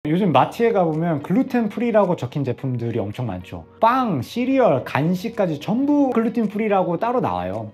요즘 마트에 가보면 글루텐 프리라고 적힌 제품들이 엄청 많죠. 빵, 시리얼, 간식까지 전부 글루텐 프리라고 따로 나와요.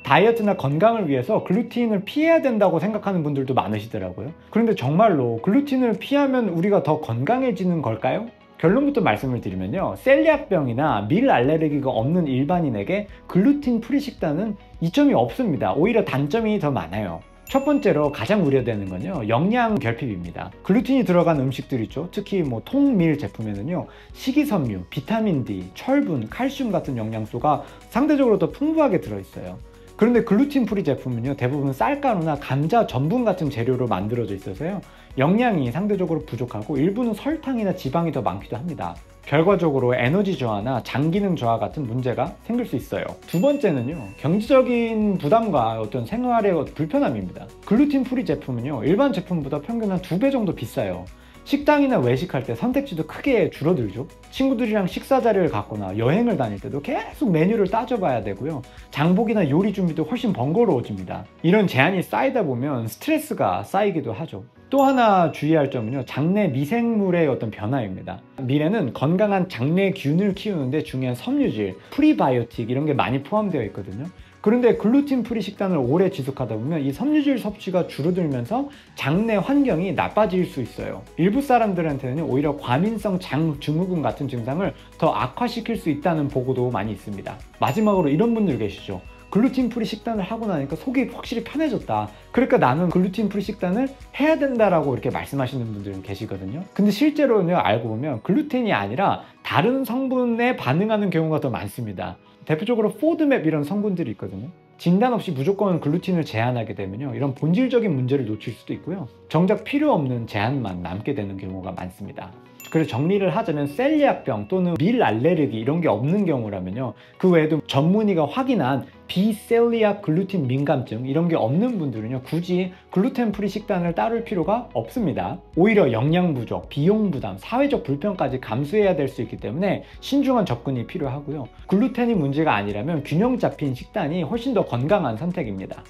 다이어트나 건강을 위해서 글루틴을 피해야 된다고 생각하는 분들도 많으시더라고요. 그런데 정말로 글루틴을 피하면 우리가 더 건강해지는 걸까요? 결론부터 말씀을 드리면요, 셀리악병이나 밀 알레르기가 없는 일반인에게 글루틴 프리 식단은 이점이 없습니다. 오히려 단점이 더 많아요. 첫 번째로 가장 우려되는 건요, 영양 결핍입니다. 글루틴이 들어간 음식들 있죠. 특히 통밀 제품에는요, 식이섬유, 비타민 D, 철분, 칼슘 같은 영양소가 상대적으로 더 풍부하게 들어있어요. 그런데 글루틴 프리 제품은요, 대부분 쌀가루나 감자 전분 같은 재료로 만들어져 있어서요, 영양이 상대적으로 부족하고 일부는 설탕이나 지방이 더 많기도 합니다. 결과적으로 에너지 저하나 장 기능 저하 같은 문제가 생길 수 있어요. 두 번째는요, 경제적인 부담과 어떤 생활의 불편함입니다. 글루틴 프리 제품은요, 일반 제품보다 평균 한 2배 정도 비싸요. 식당이나 외식할 때 선택지도 크게 줄어들죠. 친구들이랑 식사 자리를 갖거나 여행을 다닐 때도 계속 메뉴를 따져봐야 되고요. 장보기나 요리 준비도 훨씬 번거로워집니다. 이런 제한이 쌓이다 보면 스트레스가 쌓이기도 하죠. 또 하나 주의할 점은요, 장내 미생물의 어떤 변화입니다. 밀에는 건강한 장내균을 키우는데 중요한 섬유질, 프리바이오틱 이런 게 많이 포함되어 있거든요. 그런데 글루틴 프리 식단을 오래 지속하다 보면 이 섬유질 섭취가 줄어들면서 장내 환경이 나빠질 수 있어요. 일부 사람들한테는 오히려 과민성 장 증후군 같은 증상을 더 악화시킬 수 있다는 보고도 많이 있습니다. 마지막으로 이런 분들 계시죠. 글루틴 프리 식단을 하고 나니까 속이 확실히 편해졌다. 그러니까 나는 글루틴 프리 식단을 해야 된다라고 이렇게 말씀하시는 분들 계시거든요. 근데 실제로는 알고 보면 글루텐이 아니라 다른 성분에 반응하는 경우가 더 많습니다. 대표적으로 포드맵 이런 성분들이 있거든요. 진단 없이 무조건 글루틴을 제한하게 되면요, 이런 본질적인 문제를 놓칠 수도 있고요, 정작 필요 없는 제한만 남게 되는 경우가 많습니다. 그래서 정리를 하자면 셀리악병 또는 밀 알레르기 이런 게 없는 경우라면요, 그 외에도 전문의가 확인한 비셀리악 글루틴 민감증 이런 게 없는 분들은요, 굳이 글루텐 프리 식단을 따를 필요가 없습니다. 오히려 영양 부족, 비용 부담, 사회적 불편까지 감수해야 될 수 있기 때문에 신중한 접근이 필요하고요, 글루텐이 문제가 아니라면 균형 잡힌 식단이 훨씬 더 건강한 선택입니다.